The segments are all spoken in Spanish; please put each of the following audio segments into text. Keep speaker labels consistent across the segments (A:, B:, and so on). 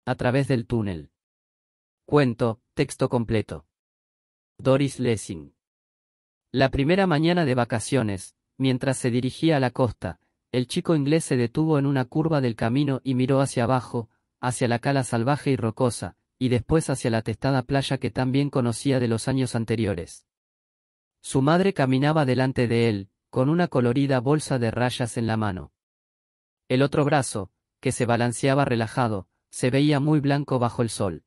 A: A través del túnel. Cuento, texto completo. Doris Lessing. La primera mañana de vacaciones, mientras se dirigía a la costa, el chico inglés se detuvo en una curva del camino y miró hacia abajo, hacia la cala salvaje y rocosa, y después hacia la testada playa que tan bien conocía de los años anteriores. Su madre caminaba delante de él, con una colorida bolsa de rayas en la mano. El otro brazo, que se balanceaba relajado, se veía muy blanco bajo el sol.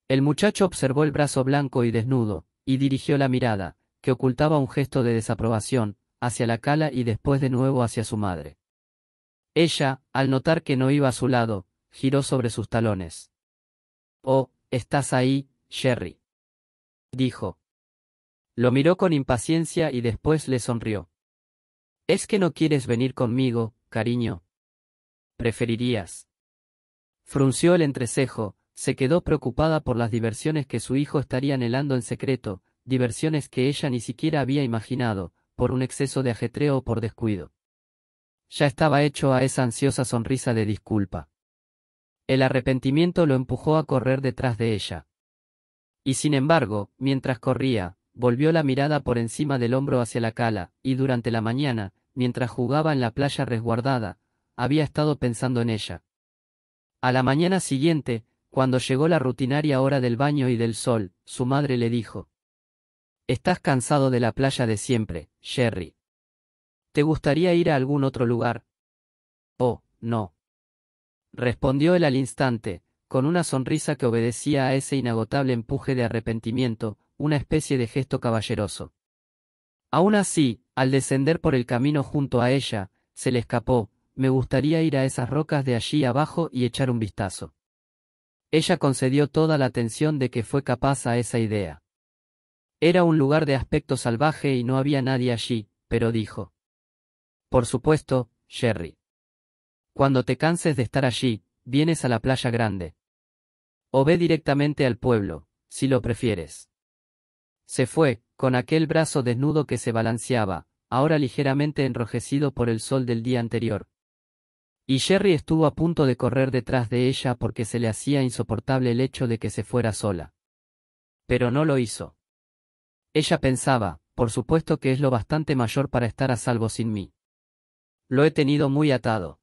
A: El muchacho observó el brazo blanco y desnudo, y dirigió la mirada, que ocultaba un gesto de desaprobación, hacia la cala y después de nuevo hacia su madre. Ella, al notar que no iba a su lado, giró sobre sus talones. «Oh, ¿estás ahí, Jerry?», dijo. Lo miró con impaciencia y después le sonrió. «¿Es que no quieres venir conmigo, cariño? ¿Preferirías?». Frunció el entrecejo, se quedó preocupada por las diversiones que su hijo estaría anhelando en secreto, diversiones que ella ni siquiera había imaginado, por un exceso de ajetreo o por descuido. Ya estaba hecho a esa ansiosa sonrisa de disculpa. El arrepentimiento lo empujó a correr detrás de ella. Y sin embargo, mientras corría, volvió la mirada por encima del hombro hacia la cala, y durante la mañana, mientras jugaba en la playa resguardada, había estado pensando en ella. A la mañana siguiente, cuando llegó la rutinaria hora del baño y del sol, su madre le dijo: «Estás cansado de la playa de siempre, Jerry. ¿Te gustaría ir a algún otro lugar?». «Oh, no», respondió él al instante, con una sonrisa que obedecía a ese inagotable empuje de arrepentimiento, una especie de gesto caballeroso. Aún así, al descender por el camino junto a ella, se le escapó: «Me gustaría ir a esas rocas de allí abajo y echar un vistazo». Ella concedió toda la atención de que fue capaz a esa idea. Era un lugar de aspecto salvaje y no había nadie allí, pero dijo: «Por supuesto, Jerry. Cuando te canses de estar allí, vienes a la playa grande. O ve directamente al pueblo, si lo prefieres». Se fue, con aquel brazo desnudo que se balanceaba, ahora ligeramente enrojecido por el sol del día anterior. Y Jerry estuvo a punto de correr detrás de ella porque se le hacía insoportable el hecho de que se fuera sola. Pero no lo hizo. Ella pensaba: «Por supuesto que es lo bastante mayor para estar a salvo sin mí. Lo he tenido muy atado.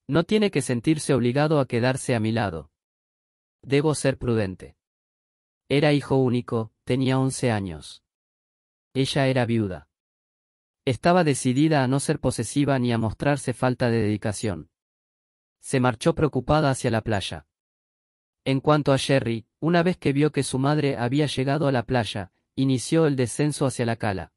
A: No tiene que sentirse obligado a quedarse a mi lado. Debo ser prudente». Era hijo único, tenía 11 años. Ella era viuda. Estaba decidida a no ser posesiva ni a mostrarse falta de dedicación. Se marchó preocupada hacia la playa. En cuanto a Jerry, una vez que vio que su madre había llegado a la playa, inició el descenso hacia la cala.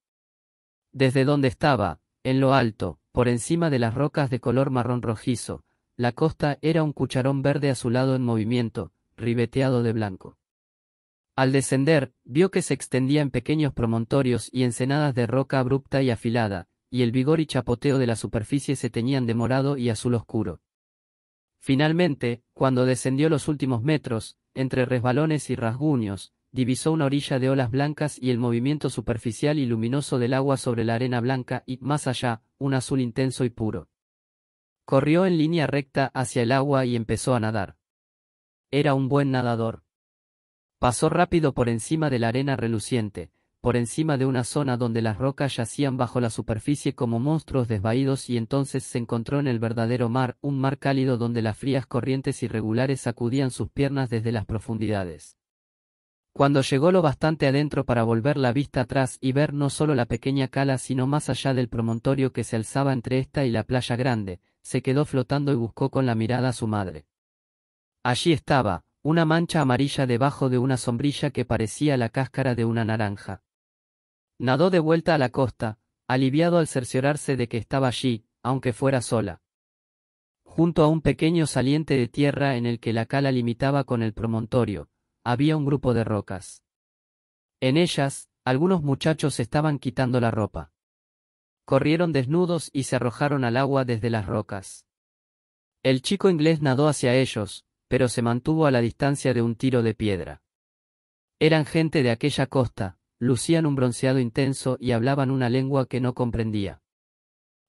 A: Desde donde estaba, en lo alto, por encima de las rocas de color marrón rojizo, la costa era un cucharón verde azulado en movimiento, ribeteado de blanco. Al descender, vio que se extendía en pequeños promontorios y ensenadas de roca abrupta y afilada, y el vigor y chapoteo de la superficie se teñían de morado y azul oscuro. Finalmente, cuando descendió los últimos metros, entre resbalones y rasguños, divisó una orilla de olas blancas y el movimiento superficial y luminoso del agua sobre la arena blanca y, más allá, un azul intenso y puro. Corrió en línea recta hacia el agua y empezó a nadar. Era un buen nadador. Pasó rápido por encima de la arena reluciente, por encima de una zona donde las rocas yacían bajo la superficie como monstruos desvaídos, y entonces se encontró en el verdadero mar, un mar cálido donde las frías corrientes irregulares sacudían sus piernas desde las profundidades. Cuando llegó lo bastante adentro para volver la vista atrás y ver no solo la pequeña cala sino más allá del promontorio que se alzaba entre esta y la playa grande, se quedó flotando y buscó con la mirada a su madre. Allí estaba, una mancha amarilla debajo de una sombrilla que parecía la cáscara de una naranja. Nadó de vuelta a la costa, aliviado al cerciorarse de que estaba allí, aunque fuera sola. Junto a un pequeño saliente de tierra en el que la cala limitaba con el promontorio, había un grupo de rocas. En ellas, algunos muchachos estaban quitando la ropa. Corrieron desnudos y se arrojaron al agua desde las rocas. El chico inglés nadó hacia ellos, pero se mantuvo a la distancia de un tiro de piedra. Eran gente de aquella costa, lucían un bronceado intenso y hablaban una lengua que no comprendía.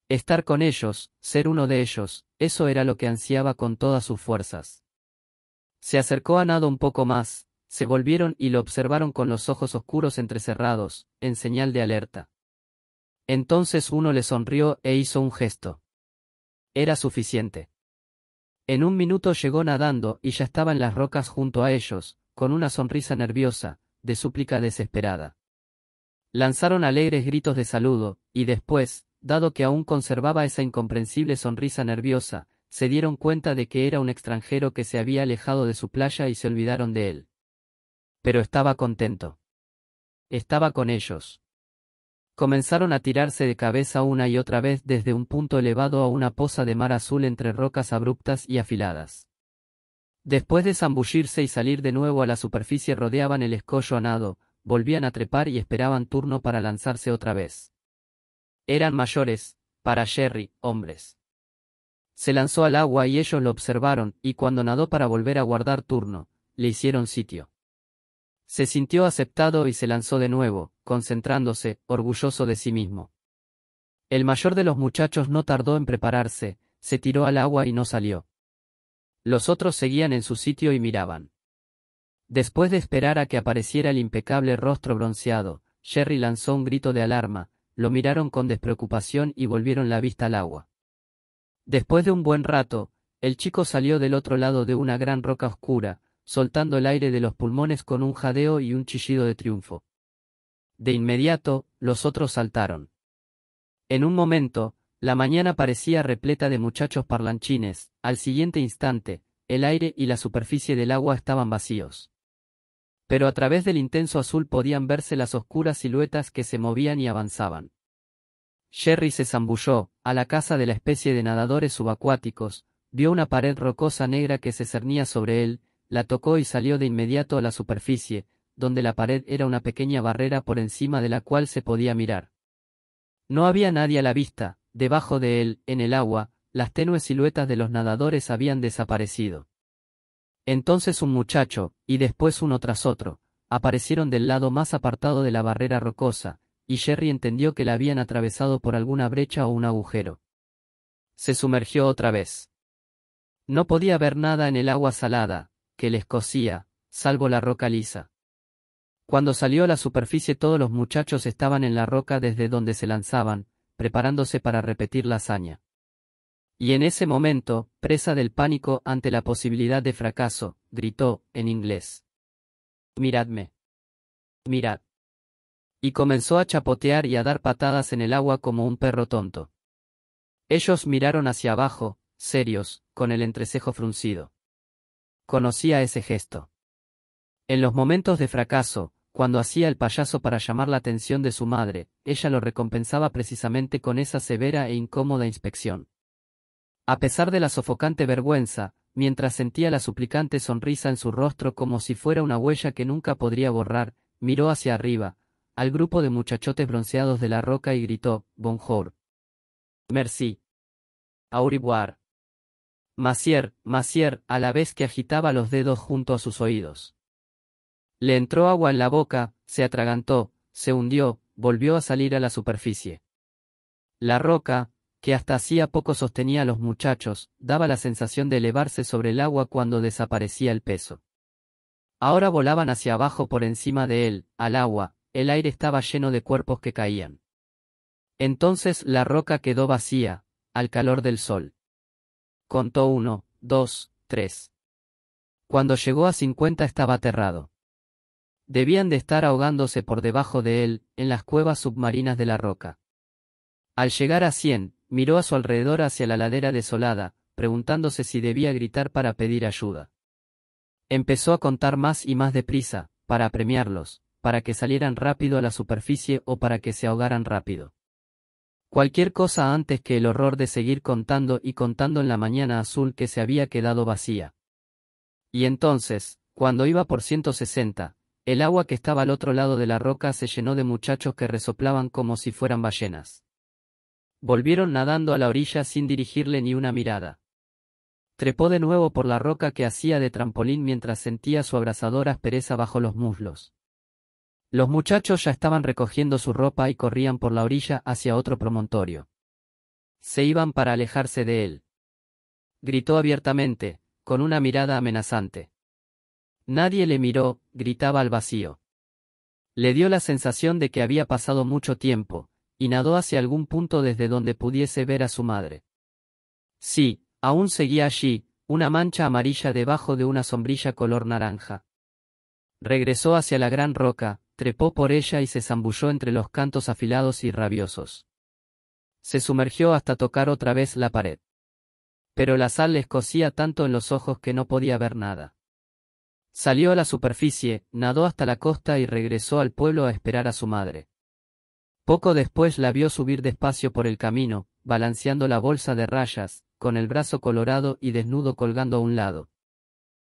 A: Estar con ellos, ser uno de ellos, eso era lo que ansiaba con todas sus fuerzas. Se acercó a nado un poco más, se volvieron y lo observaron con los ojos oscuros entrecerrados, en señal de alerta. Entonces uno le sonrió e hizo un gesto. Era suficiente. En un minuto llegó nadando y ya estaba en las rocas junto a ellos, con una sonrisa nerviosa, de súplica desesperada. Lanzaron alegres gritos de saludo, y después, dado que aún conservaba esa incomprensible sonrisa nerviosa, se dieron cuenta de que era un extranjero que se había alejado de su playa y se olvidaron de él. Pero estaba contento. Estaba con ellos. Comenzaron a tirarse de cabeza una y otra vez desde un punto elevado a una poza de mar azul entre rocas abruptas y afiladas. Después de zambullirse y salir de nuevo a la superficie rodeaban el escollo a nado, volvían a trepar y esperaban turno para lanzarse otra vez. Eran mayores, para Jerry, hombres. Se lanzó al agua y ellos lo observaron, y cuando nadó para volver a guardar turno, le hicieron sitio. Se sintió aceptado y se lanzó de nuevo, concentrándose, orgulloso de sí mismo. El mayor de los muchachos no tardó en prepararse, se tiró al agua y no salió. Los otros seguían en su sitio y miraban. Después de esperar a que apareciera el impecable rostro bronceado, Jerry lanzó un grito de alarma, lo miraron con despreocupación y volvieron la vista al agua. Después de un buen rato, el chico salió del otro lado de una gran roca oscura, soltando el aire de los pulmones con un jadeo y un chillido de triunfo. De inmediato, los otros saltaron. En un momento, la mañana parecía repleta de muchachos parlanchines, al siguiente instante, el aire y la superficie del agua estaban vacíos. Pero a través del intenso azul podían verse las oscuras siluetas que se movían y avanzaban. Jerry se zambulló, a la caza de la especie de nadadores subacuáticos, vio una pared rocosa negra que se cernía sobre él, la tocó y salió de inmediato a la superficie, donde la pared era una pequeña barrera por encima de la cual se podía mirar. No había nadie a la vista, debajo de él, en el agua, las tenues siluetas de los nadadores habían desaparecido. Entonces un muchacho, y después uno tras otro, aparecieron del lado más apartado de la barrera rocosa, y Jerry entendió que la habían atravesado por alguna brecha o un agujero. Se sumergió otra vez. No podía ver nada en el agua salada, que les cosía, salvo la roca lisa. Cuando salió a la superficie todos los muchachos estaban en la roca desde donde se lanzaban, preparándose para repetir la hazaña. Y en ese momento, presa del pánico ante la posibilidad de fracaso, gritó, en inglés: «¡Miradme! ¡Mirad!». Y comenzó a chapotear y a dar patadas en el agua como un perro tonto. Ellos miraron hacia abajo, serios, con el entrecejo fruncido. Conocía ese gesto. En los momentos de fracaso, cuando hacía el payaso para llamar la atención de su madre, ella lo recompensaba precisamente con esa severa e incómoda inspección. A pesar de la sofocante vergüenza, mientras sentía la suplicante sonrisa en su rostro como si fuera una huella que nunca podría borrar, miró hacia arriba, al grupo de muchachotes bronceados de la roca y gritó: «Bonjour. Merci. Au revoir. Monsieur, Monsieur», a la vez que agitaba los dedos junto a sus oídos. Le entró agua en la boca, se atragantó, se hundió, volvió a salir a la superficie. La roca, que hasta hacía poco sostenía a los muchachos, daba la sensación de elevarse sobre el agua cuando desaparecía el peso. Ahora volaban hacia abajo por encima de él, al agua, el aire estaba lleno de cuerpos que caían. Entonces la roca quedó vacía, al calor del sol. Contó 1, 2, 3. Cuando llegó a 50 estaba aterrado. Debían de estar ahogándose por debajo de él, en las cuevas submarinas de la roca. Al llegar a 100, miró a su alrededor hacia la ladera desolada, preguntándose si debía gritar para pedir ayuda. Empezó a contar más y más deprisa, para apremiarlos, para que salieran rápido a la superficie o para que se ahogaran rápido. Cualquier cosa antes que el horror de seguir contando y contando en la mañana azul que se había quedado vacía. Y entonces, cuando iba por 160, el agua que estaba al otro lado de la roca se llenó de muchachos que resoplaban como si fueran ballenas. Volvieron nadando a la orilla sin dirigirle ni una mirada. Trepó de nuevo por la roca que hacía de trampolín mientras sentía su abrasadora aspereza bajo los muslos. Los muchachos ya estaban recogiendo su ropa y corrían por la orilla hacia otro promontorio. Se iban para alejarse de él. Gritó abiertamente, con una mirada amenazante: Nadie le miró, gritaba al vacío. Le dio la sensación de que había pasado mucho tiempo, y nadó hacia algún punto desde donde pudiese ver a su madre. Sí, aún seguía allí, una mancha amarilla debajo de una sombrilla color naranja. Regresó hacia la gran roca, trepó por ella y se zambulló entre los cantos afilados y rabiosos. Se sumergió hasta tocar otra vez la pared. Pero la sal le escocía tanto en los ojos que no podía ver nada. Salió a la superficie, nadó hasta la costa y regresó al pueblo a esperar a su madre. Poco después la vio subir despacio por el camino, balanceando la bolsa de rayas, con el brazo colorado y desnudo colgando a un lado.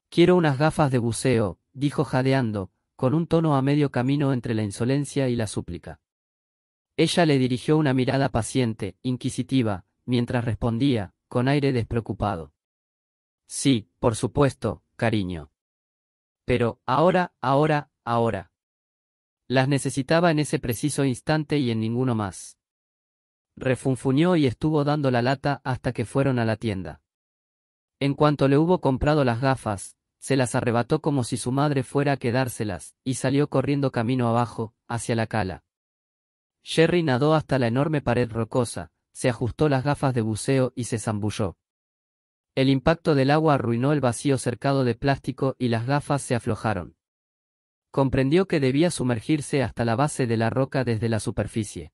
A: «Quiero unas gafas de buceo», dijo jadeando, con un tono a medio camino entre la insolencia y la súplica. Ella le dirigió una mirada paciente, inquisitiva, mientras respondía, con aire despreocupado. «Sí, por supuesto, cariño. Pero, ahora. Las necesitaba en ese preciso instante y en ninguno más». Refunfuñó y estuvo dando la lata hasta que fueron a la tienda. En cuanto le hubo comprado las gafas, se las arrebató como si su madre fuera a quedárselas, y salió corriendo camino abajo, hacia la cala. Jerry nadó hasta la enorme pared rocosa, se ajustó las gafas de buceo y se zambulló. El impacto del agua arruinó el vacío cercado de plástico y las gafas se aflojaron. Comprendió que debía sumergirse hasta la base de la roca desde la superficie.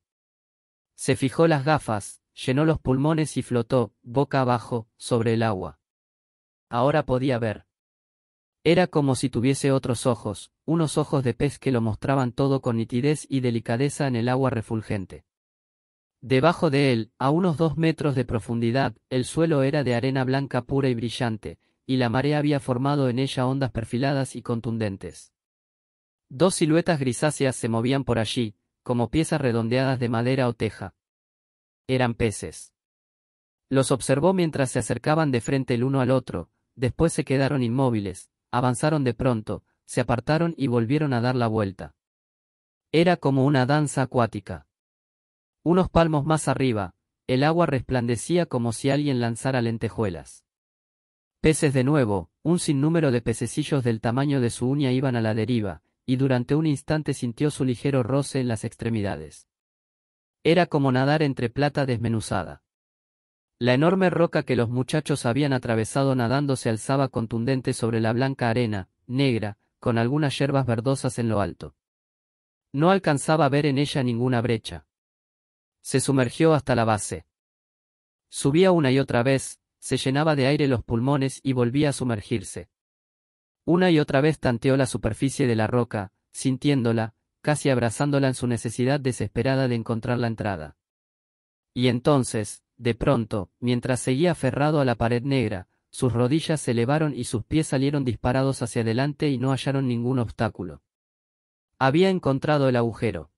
A: Se fijó las gafas, llenó los pulmones y flotó, boca abajo, sobre el agua. Ahora podía ver. Era como si tuviese otros ojos, unos ojos de pez que lo mostraban todo con nitidez y delicadeza en el agua refulgente. Debajo de él, a unos 2 metros de profundidad, el suelo era de arena blanca pura y brillante, y la marea había formado en ella ondas perfiladas y contundentes. 2 siluetas grisáceas se movían por allí, como piezas redondeadas de madera o teja. Eran peces. Los observó mientras se acercaban de frente el uno al otro, después se quedaron inmóviles, avanzaron de pronto, se apartaron y volvieron a dar la vuelta. Era como una danza acuática. Unos palmos más arriba, el agua resplandecía como si alguien lanzara lentejuelas. Peces de nuevo, un sinnúmero de pececillos del tamaño de su uña iban a la deriva, y durante un instante sintió su ligero roce en las extremidades. Era como nadar entre plata desmenuzada. La enorme roca que los muchachos habían atravesado nadando se alzaba contundente sobre la blanca arena, negra, con algunas yerbas verdosas en lo alto. No alcanzaba a ver en ella ninguna brecha. Se sumergió hasta la base. Subía una y otra vez, se llenaba de aire los pulmones y volvía a sumergirse. Una y otra vez tanteó la superficie de la roca, sintiéndola, casi abrazándola en su necesidad desesperada de encontrar la entrada. Y entonces, de pronto, mientras seguía aferrado a la pared negra, sus rodillas se elevaron y sus pies salieron disparados hacia adelante y no hallaron ningún obstáculo. Había encontrado el agujero.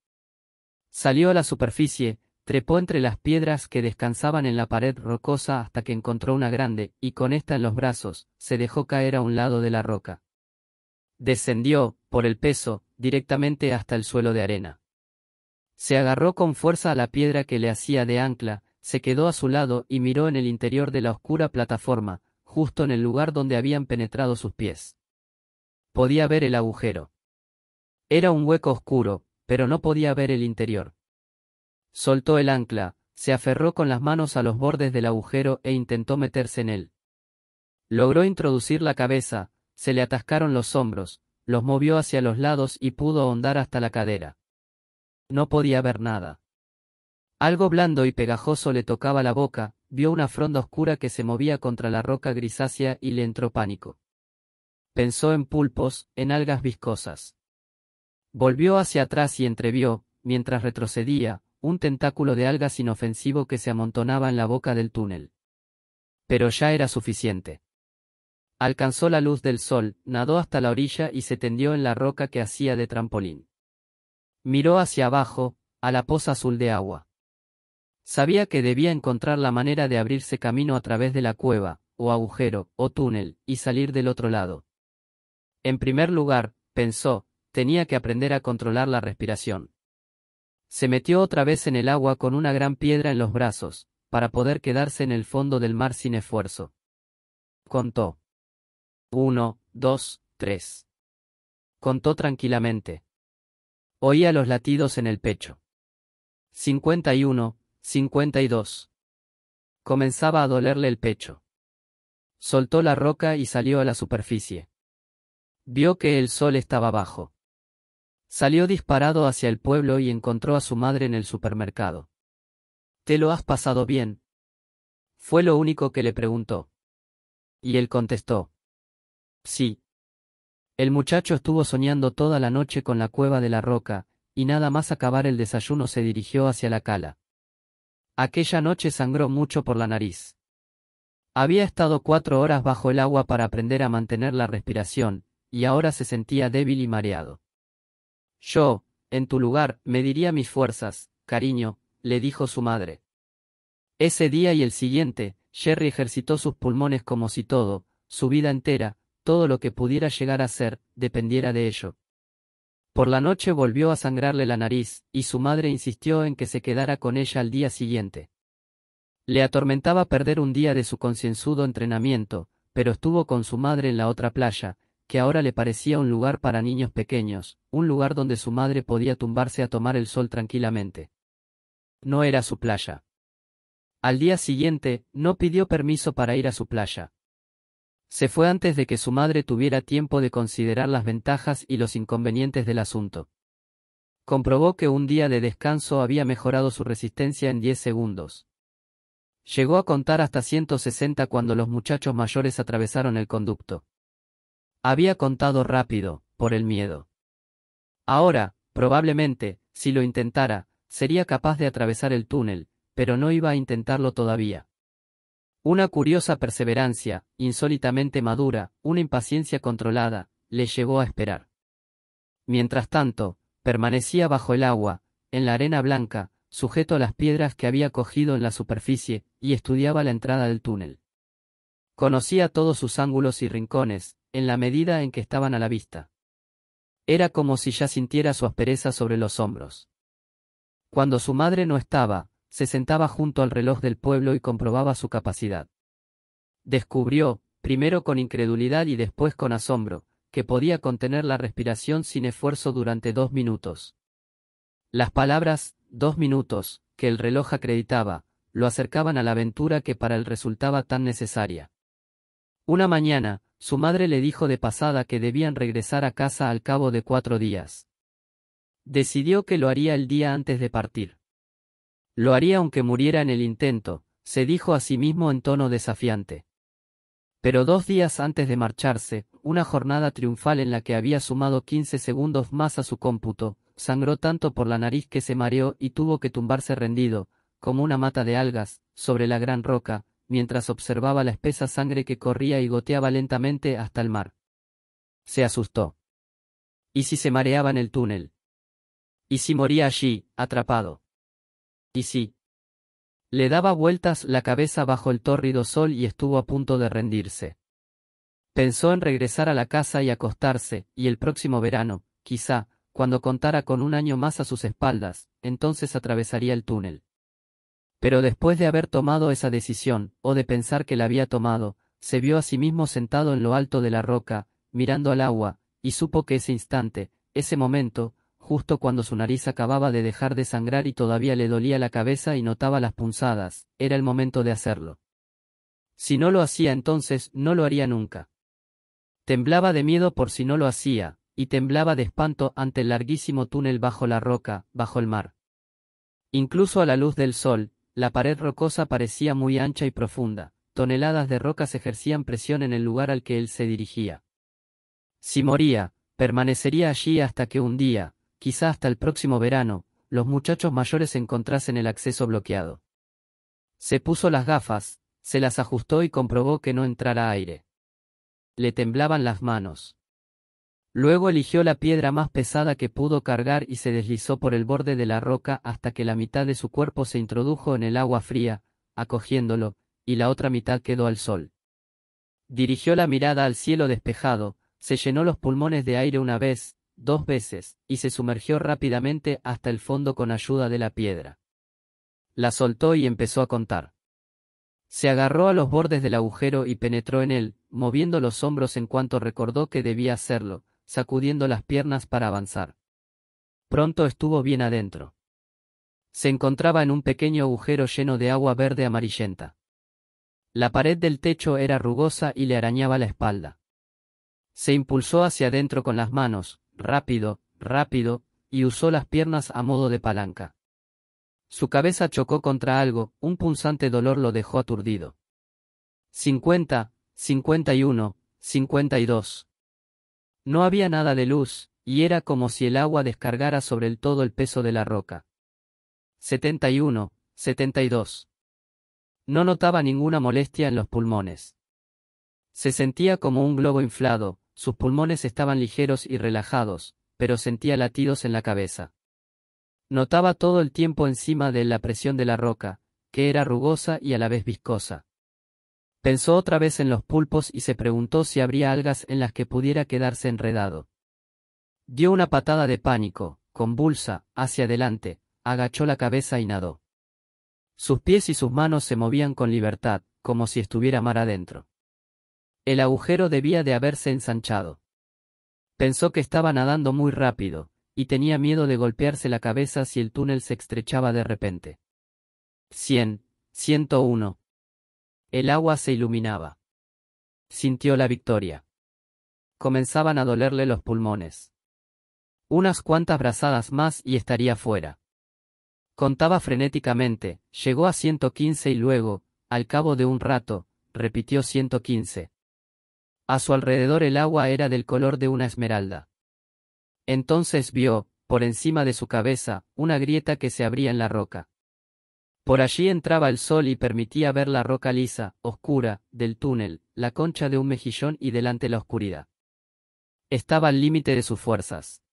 A: Salió a la superficie, trepó entre las piedras que descansaban en la pared rocosa hasta que encontró una grande, y con esta en los brazos, se dejó caer a un lado de la roca. Descendió, por el peso, directamente hasta el suelo de arena. Se agarró con fuerza a la piedra que le hacía de ancla, se quedó a su lado y miró en el interior de la oscura plataforma, justo en el lugar donde habían penetrado sus pies. Podía ver el agujero. Era un hueco oscuro, pero no podía ver el interior. Soltó el ancla, se aferró con las manos a los bordes del agujero e intentó meterse en él. Logró introducir la cabeza, se le atascaron los hombros, los movió hacia los lados y pudo ahondar hasta la cadera. No podía ver nada. Algo blando y pegajoso le tocaba la boca, vio una fronda oscura que se movía contra la roca grisácea y le entró pánico. Pensó en pulpos, en algas viscosas. Volvió hacia atrás y entrevió, mientras retrocedía, un tentáculo de algas inofensivo que se amontonaba en la boca del túnel. Pero ya era suficiente. Alcanzó la luz del sol, nadó hasta la orilla y se tendió en la roca que hacía de trampolín. Miró hacia abajo, a la poza azul de agua. Sabía que debía encontrar la manera de abrirse camino a través de la cueva, o agujero, o túnel, y salir del otro lado. En primer lugar, pensó, tenía que aprender a controlar la respiración. Se metió otra vez en el agua con una gran piedra en los brazos, para poder quedarse en el fondo del mar sin esfuerzo. Contó. 1, 2, 53. Contó tranquilamente. Oía los latidos en el pecho. 51, 52. Comenzaba a dolerle el pecho. Soltó la roca y salió a la superficie. Vio que el sol estaba bajo. Salió disparado hacia el pueblo y encontró a su madre en el supermercado. ¿Te lo has pasado bien? Fue lo único que le preguntó. Y él contestó. Sí. El muchacho estuvo soñando toda la noche con la cueva de la roca, y nada más acabar el desayuno se dirigió hacia la cala. Aquella noche sangró mucho por la nariz. Había estado 4 horas bajo el agua para aprender a mantener la respiración, y ahora se sentía débil y mareado. Yo, en tu lugar, mediría mis fuerzas, cariño, le dijo su madre. Ese día y el siguiente, Jerry ejercitó sus pulmones como si todo, su vida entera, todo lo que pudiera llegar a ser, dependiera de ello. Por la noche volvió a sangrarle la nariz, y su madre insistió en que se quedara con ella al día siguiente. Le atormentaba perder un día de su concienzudo entrenamiento, pero estuvo con su madre en la otra playa, que ahora le parecía un lugar para niños pequeños, un lugar donde su madre podía tumbarse a tomar el sol tranquilamente. No era su playa. Al día siguiente, no pidió permiso para ir a su playa. Se fue antes de que su madre tuviera tiempo de considerar las ventajas y los inconvenientes del asunto. Comprobó que un día de descanso había mejorado su resistencia en 10 segundos. Llegó a contar hasta 160 cuando los muchachos mayores atravesaron el conducto. Había contado rápido, por el miedo. Ahora, probablemente, si lo intentara, sería capaz de atravesar el túnel, pero no iba a intentarlo todavía. Una curiosa perseverancia, insólitamente madura, una impaciencia controlada, le llevó a esperar. Mientras tanto, permanecía bajo el agua, en la arena blanca, sujeto a las piedras que había cogido en la superficie, y estudiaba la entrada del túnel. Conocía todos sus ángulos y rincones, en la medida en que estaban a la vista. Era como si ya sintiera su aspereza sobre los hombros. Cuando su madre no estaba, se sentaba junto al reloj del pueblo y comprobaba su capacidad. Descubrió, primero con incredulidad y después con asombro, que podía contener la respiración sin esfuerzo durante 2 minutos. Las palabras, 2 minutos, que el reloj acreditaba, lo acercaban a la aventura que para él resultaba tan necesaria. Una mañana, su madre le dijo de pasada que debían regresar a casa al cabo de 4 días. Decidió que lo haría el día antes de partir. Lo haría aunque muriera en el intento, se dijo a sí mismo en tono desafiante. Pero 2 días antes de marcharse, una jornada triunfal en la que había sumado 15 segundos más a su cómputo, sangró tanto por la nariz que se mareó y tuvo que tumbarse rendido, como una mata de algas, sobre la gran roca, mientras observaba la espesa sangre que corría y goteaba lentamente hasta el mar. Se asustó. ¿Y si se mareaba en el túnel? ¿Y si moría allí, atrapado? ¿Y sí? Le daba vueltas la cabeza bajo el tórrido sol y estuvo a punto de rendirse. Pensó en regresar a la casa y acostarse, y el próximo verano, quizá, cuando contara con 1 año más a sus espaldas, entonces atravesaría el túnel. Pero después de haber tomado esa decisión, o de pensar que la había tomado, se vio a sí mismo sentado en lo alto de la roca, mirando al agua, y supo que ese instante, ese momento, justo cuando su nariz acababa de dejar de sangrar y todavía le dolía la cabeza y notaba las punzadas, era el momento de hacerlo. Si no lo hacía entonces, no lo haría nunca. Temblaba de miedo por si no lo hacía, y temblaba de espanto ante el larguísimo túnel bajo la roca, bajo el mar. Incluso a la luz del sol, la pared rocosa parecía muy ancha y profunda, toneladas de rocas ejercían presión en el lugar al que él se dirigía. Si moría, permanecería allí hasta que un día, quizá hasta el próximo verano, los muchachos mayores encontrasen el acceso bloqueado. Se puso las gafas, se las ajustó y comprobó que no entrara aire. Le temblaban las manos. Luego eligió la piedra más pesada que pudo cargar y se deslizó por el borde de la roca hasta que la mitad de su cuerpo se introdujo en el agua fría, acogiéndolo, y la otra mitad quedó al sol. Dirigió la mirada al cielo despejado, se llenó los pulmones de aire 1 vez, 2 veces, y se sumergió rápidamente hasta el fondo con ayuda de la piedra. La soltó y empezó a contar. Se agarró a los bordes del agujero y penetró en él, moviendo los hombros en cuanto recordó que debía hacerlo, sacudiendo las piernas para avanzar. Pronto estuvo bien adentro. Se encontraba en un pequeño agujero lleno de agua verde amarillenta. La pared del techo era rugosa y le arañaba la espalda. Se impulsó hacia adentro con las manos, rápido, rápido, y usó las piernas a modo de palanca. Su cabeza chocó contra algo, un punzante dolor lo dejó aturdido. 50, 51, 52. No había nada de luz, y era como si el agua descargara sobre él todo el peso de la roca. 71, 72. No notaba ninguna molestia en los pulmones. Se sentía como un globo inflado, sus pulmones estaban ligeros y relajados, pero sentía latidos en la cabeza. Notaba todo el tiempo encima de él la presión de la roca, que era rugosa y a la vez viscosa. Pensó otra vez en los pulpos y se preguntó si habría algas en las que pudiera quedarse enredado. Dio una patada de pánico, convulsa, hacia adelante, agachó la cabeza y nadó. Sus pies y sus manos se movían con libertad, como si estuviera mar adentro. El agujero debía de haberse ensanchado. Pensó que estaba nadando muy rápido, y tenía miedo de golpearse la cabeza si el túnel se estrechaba de repente. 100, 101. El agua se iluminaba. Sintió la victoria. Comenzaban a dolerle los pulmones. Unas cuantas brazadas más y estaría fuera. Contaba frenéticamente, llegó a 115 y luego, al cabo de un rato, repitió 115. A su alrededor el agua era del color de una esmeralda. Entonces vio, por encima de su cabeza, una grieta que se abría en la roca. Por allí entraba el sol y permitía ver la roca lisa, oscura, del túnel, la concha de un mejillón y delante la oscuridad. Estaba al límite de sus fuerzas.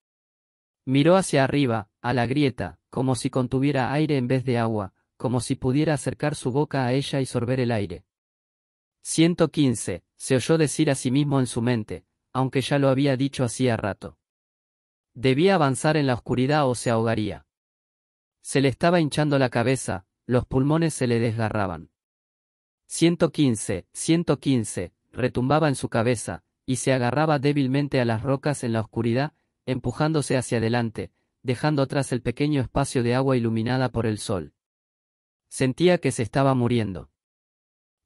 A: Miró hacia arriba, a la grieta, como si contuviera aire en vez de agua, como si pudiera acercar su boca a ella y sorber el aire. 115, se oyó decir a sí mismo en su mente, aunque ya lo había dicho hacía rato. Debía avanzar en la oscuridad o se ahogaría. Se le estaba hinchando la cabeza, los pulmones se le desgarraban. 115, 115, retumbaba en su cabeza, y se agarraba débilmente a las rocas en la oscuridad, empujándose hacia adelante, dejando atrás el pequeño espacio de agua iluminada por el sol. Sentía que se estaba muriendo.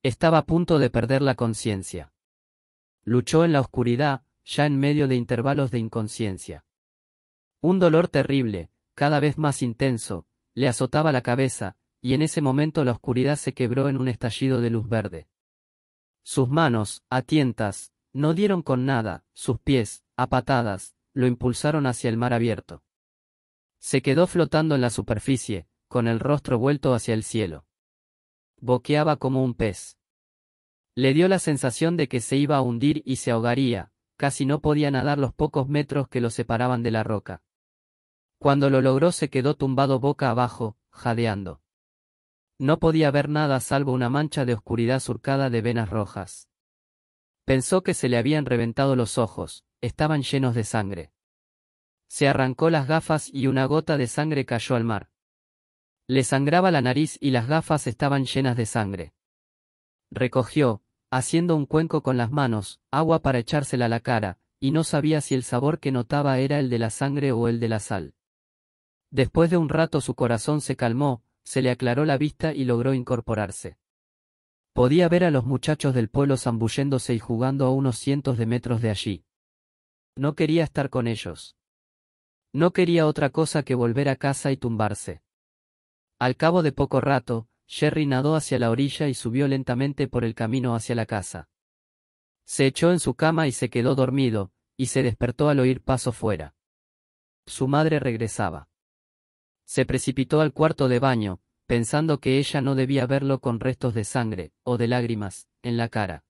A: Estaba a punto de perder la conciencia. Luchó en la oscuridad, ya en medio de intervalos de inconsciencia. Un dolor terrible, cada vez más intenso, le azotaba la cabeza, y en ese momento la oscuridad se quebró en un estallido de luz verde. Sus manos, a tientas, no dieron con nada, sus pies, a patadas, lo impulsaron hacia el mar abierto. Se quedó flotando en la superficie, con el rostro vuelto hacia el cielo. Boqueaba como un pez. Le dio la sensación de que se iba a hundir y se ahogaría, casi no podía nadar los pocos metros que lo separaban de la roca. Cuando lo logró se quedó tumbado boca abajo, jadeando. No podía ver nada salvo una mancha de oscuridad surcada de venas rojas. Pensó que se le habían reventado los ojos, estaban llenos de sangre. Se arrancó las gafas y una gota de sangre cayó al mar. Le sangraba la nariz y las gafas estaban llenas de sangre. Recogió, haciendo un cuenco con las manos, agua para echársela a la cara, y no sabía si el sabor que notaba era el de la sangre o el de la sal. Después de un rato su corazón se calmó, se le aclaró la vista y logró incorporarse. Podía ver a los muchachos del pueblo zambulléndose y jugando a unos cientos de metros de allí. No quería estar con ellos. No quería otra cosa que volver a casa y tumbarse. Al cabo de poco rato, Jerry nadó hacia la orilla y subió lentamente por el camino hacia la casa. Se echó en su cama y se quedó dormido, y se despertó al oír pasos fuera. Su madre regresaba. Se precipitó al cuarto de baño, pensando que ella no debía verlo con restos de sangre, o de lágrimas, en la cara.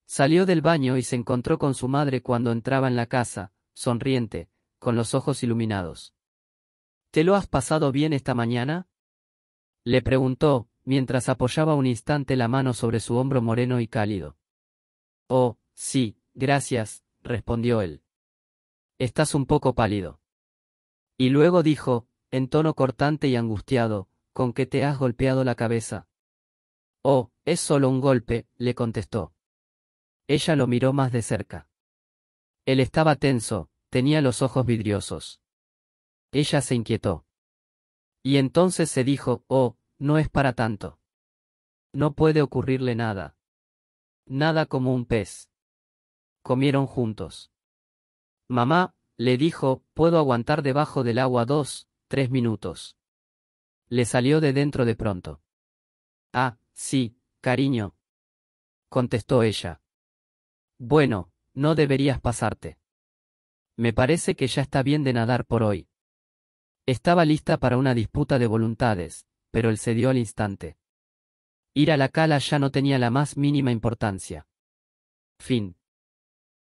A: Salió del baño y se encontró con su madre cuando entraba en la casa, sonriente, con los ojos iluminados. ¿Te lo has pasado bien esta mañana?, le preguntó, mientras apoyaba un instante la mano sobre su hombro moreno y cálido. Oh, sí, gracias, respondió él. Estás un poco pálido. Y luego dijo, en tono cortante y angustiado, ¿con qué te has golpeado la cabeza? Oh, es solo un golpe, le contestó. Ella lo miró más de cerca. Él estaba tenso, tenía los ojos vidriosos. Ella se inquietó. Y entonces se dijo, oh, no es para tanto. No puede ocurrirle nada. Nada como un pez. Comieron juntos. Mamá, le dijo, puedo aguantar debajo del agua 2, 3 minutos. Le salió de dentro de pronto. Ah, sí, cariño, contestó ella. Bueno, no deberías pasarte. Me parece que ya está bien de nadar por hoy. Estaba lista para una disputa de voluntades, pero él cedió al instante. Ir a la cala ya no tenía la más mínima importancia. Fin.